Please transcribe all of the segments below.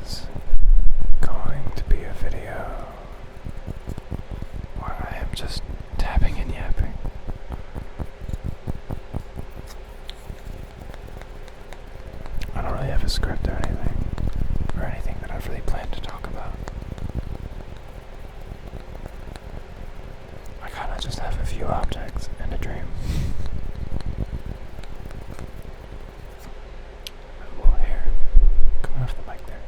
is going to be a video where I am just tapping and yapping. I don't really have a script or anything that I've really planned to talk about. I kinda just have a few objects and a dream. A little hair coming off the mic there.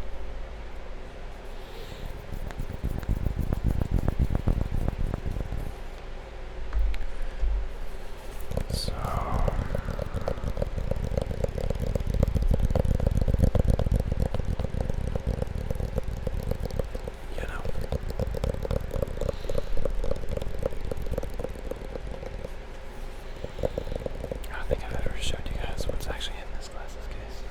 So I don't think I've ever showed you guys what's actually in this glasses case.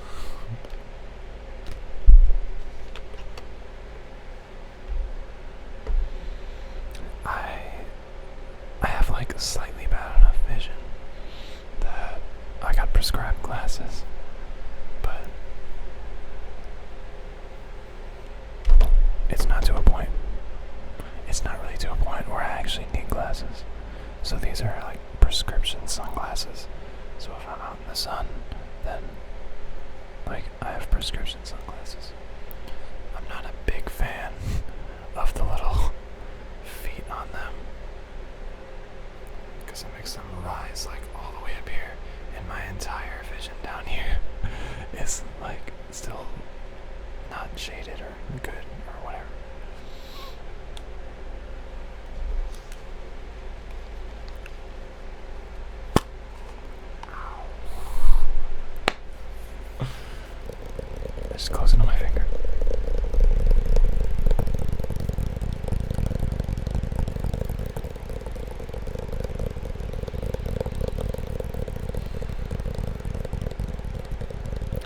I have like a slightly bad enough vision that I got prescribed glasses, but it's not to a point. It's not really to a point where I actually need glasses. So these are like prescription sunglasses. So if I'm out in the sun, then like I have prescription sunglasses. I'm not a big fan of the little feet on them because it makes them rise like all the way up here, and my entire vision down here is like still not shaded or good or whatever. Just close it on my finger.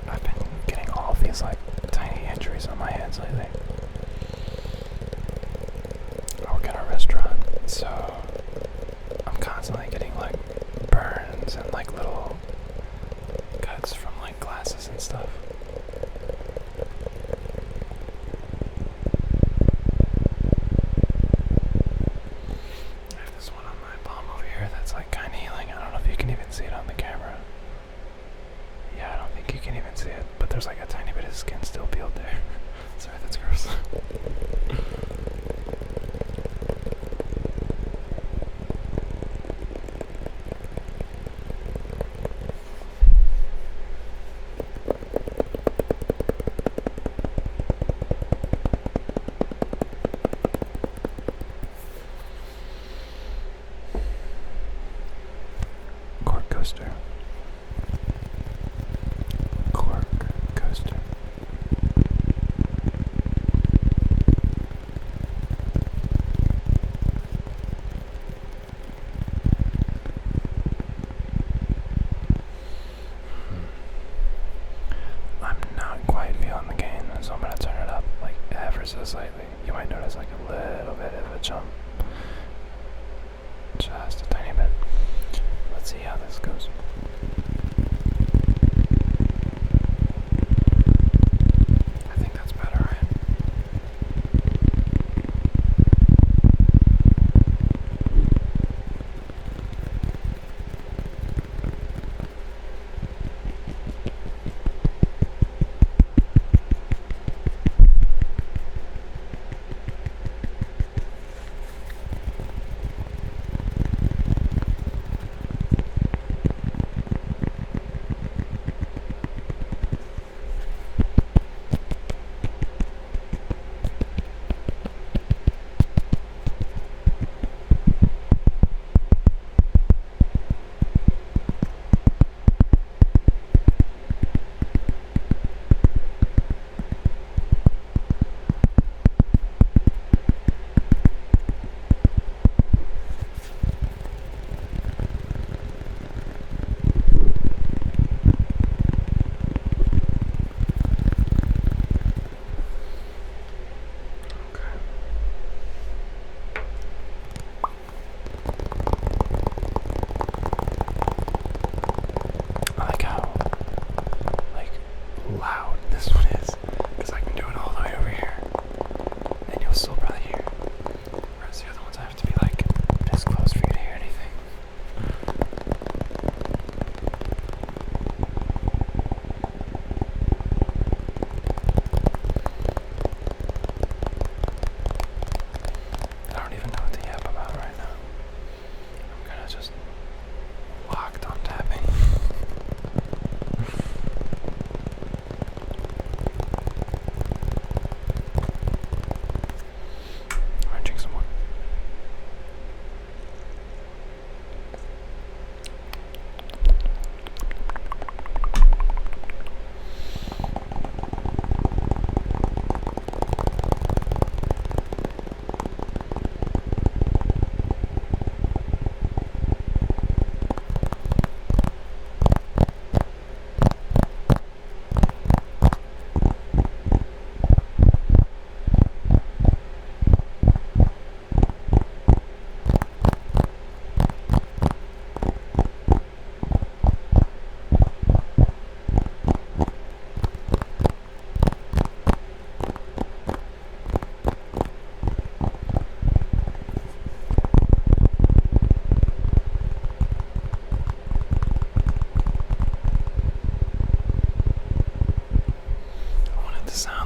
I've been getting all of these like tiny injuries on my hands lately. I work at a restaurant, so I'm constantly getting like burns and like little cuts from like glasses and stuff. That's like kind of healing. I don't know if you can even see it on the camera. Yeah, I don't think you can even see it, but there's like a tiny bit of skin still peeled there. Sorry, that's gross. Cork coaster. Cork coaster. I'm not quite feeling the gain, so I'm gonna turn it up like ever so slightly. You might notice like a little bit of a jump. Just a tiny bit. Let's see how this goes. I think that's better, right?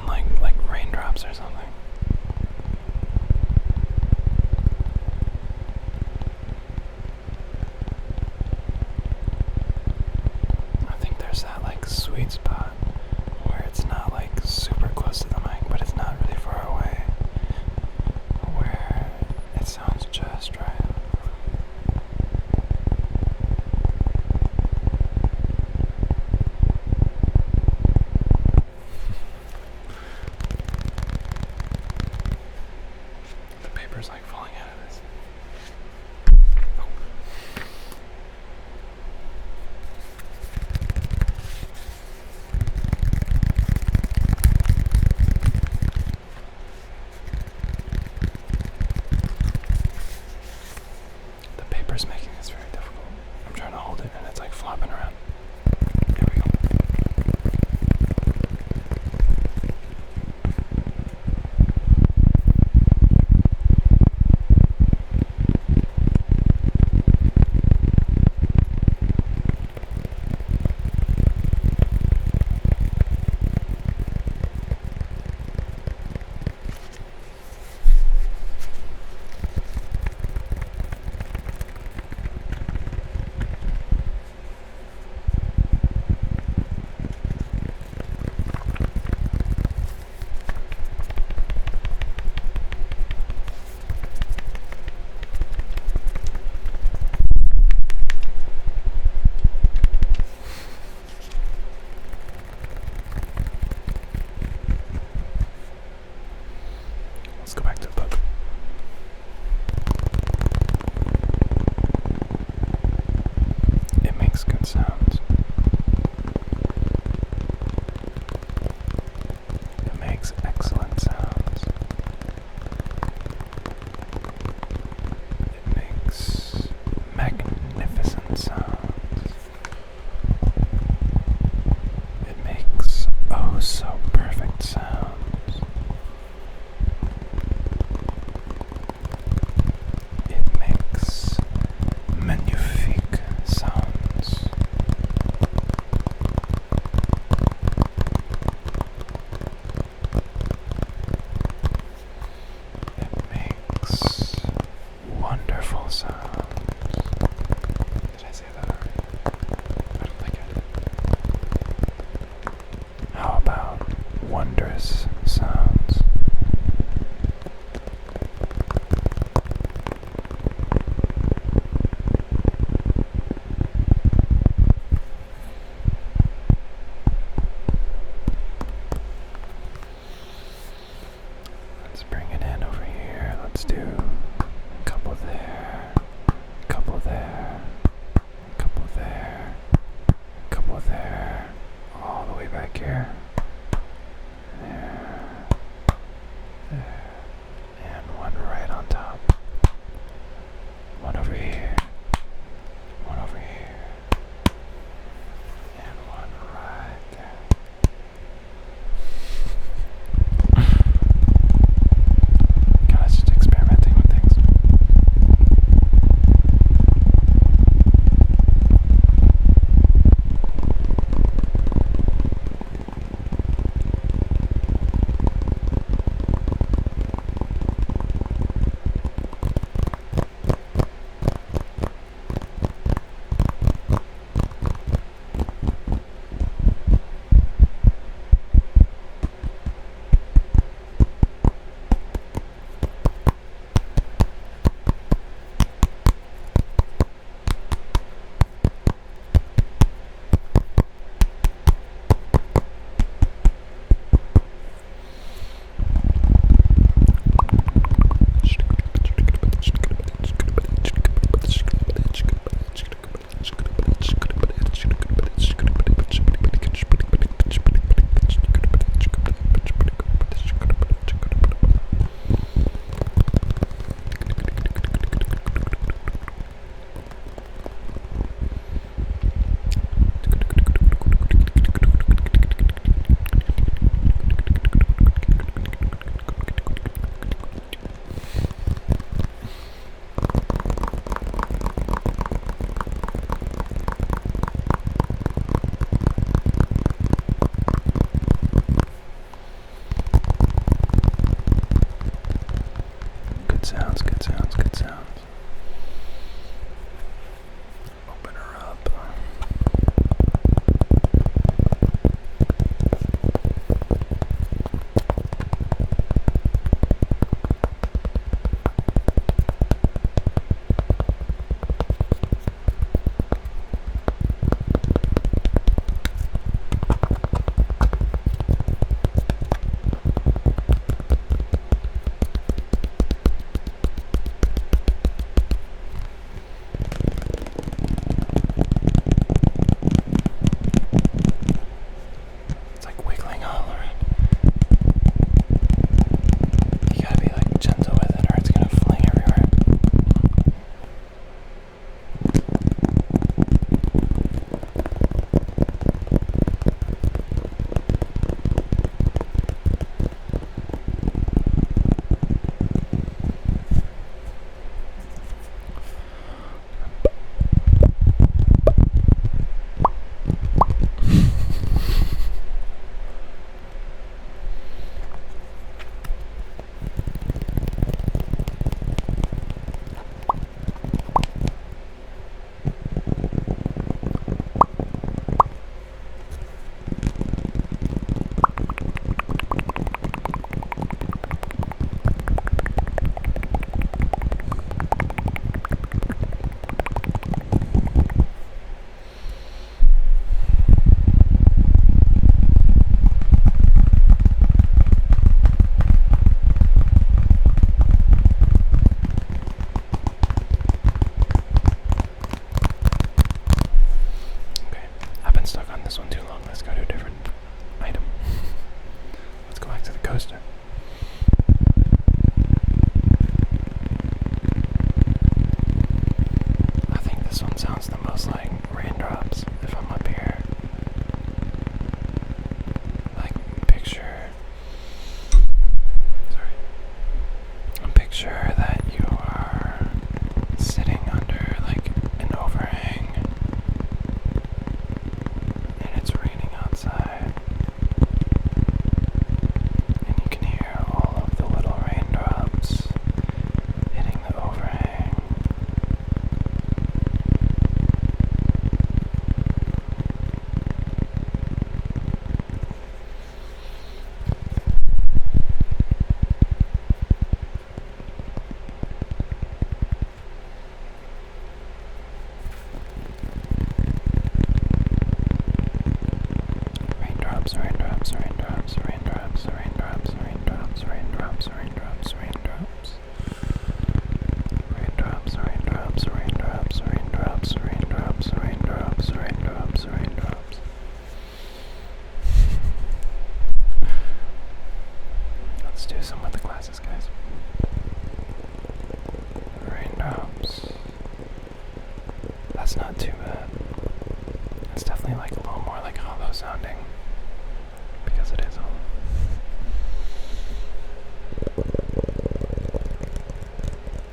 sound like raindrops or something. I think there's that like sweet spot where it's not like super close to the mic, but it's not really far away, where it sounds just right. The paper's like falling out of this. Oh. The paper's making this very difficult. I'm trying to hold it and it's like flopping around. There we go. Let's go back to the book. It makes good sounds. It makes excellent sounds. It makes magnificent sounds. It makes oh so perfect sounds. It makes magnifique sounds. It makes wonderful sounds. Did I say that already? I don't think I did. How about wondrous sounds? Let's bring it in over here. Let's do a couple there, a couple there, a couple there, a couple there, all the way back here. There. sounds, good sounds, good sounds. Open her up. This one too long. Let's go to a different item. Let's go back to the coaster. I think this one sounds the most like raindrops if I'm up here. Like picture that you are sitting under like an overhang. It's raining outside, and you can hear all of the little raindrops hitting the overhang. Raindrops, raindrops, raindrops, raindrops, raindrops, raindrops, raindrops, raindrops. Raindrops, raindrops, raindrops, raindrops, raindrops, raindrops, raindrops, raindrops. Let's do some with the glasses, guys. Raindrops. That's not too bad. It's definitely like a little more like hollow sounding. Because it is all.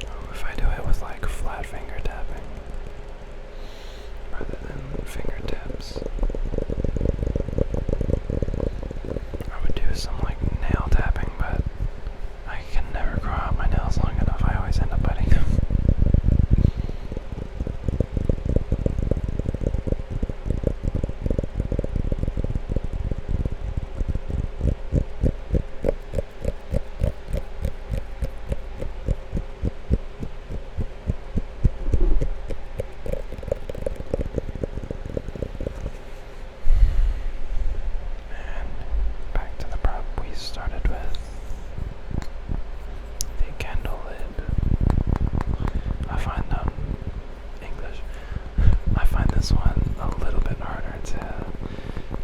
Oh, if I do it with like flat finger tapping rather than fingertips, I would do some like nail tapping, but I can never grow out my nails long enough. I always end up biting them. Started with the candle lid. I find English. I find this one a little bit harder to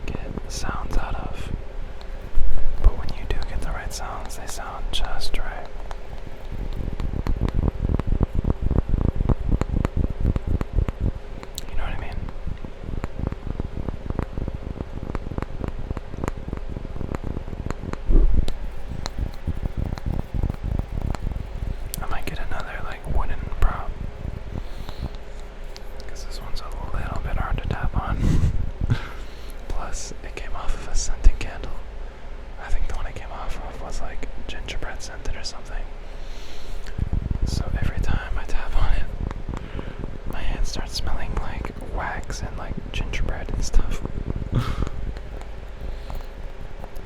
get sounds out of. But when you do get the right sounds, they sound just right. You know what I mean? Get another like wooden prop because this one's a little bit hard to tap on. Plus it came off of a scented candle. I think the one it came off of was like gingerbread scented or something. starts smelling like wax and like gingerbread and stuff.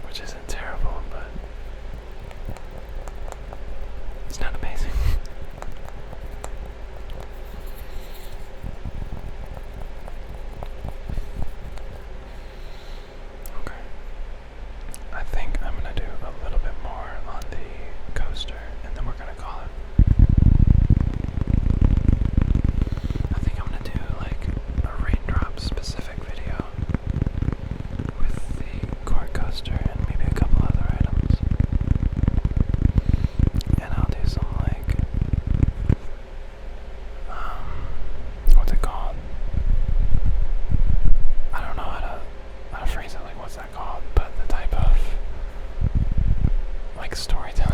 Which isn't terrible, but it's not amazing. Okay. I think I'm gonna do a little bit more on the coaster and then we're gonna call it. I think I'm gonna do like a raindrop specific video with the court coaster and maybe a couple other items. And I'll do some like what's it called? I don't know how to phrase it, like what's that called? But the type of like storytelling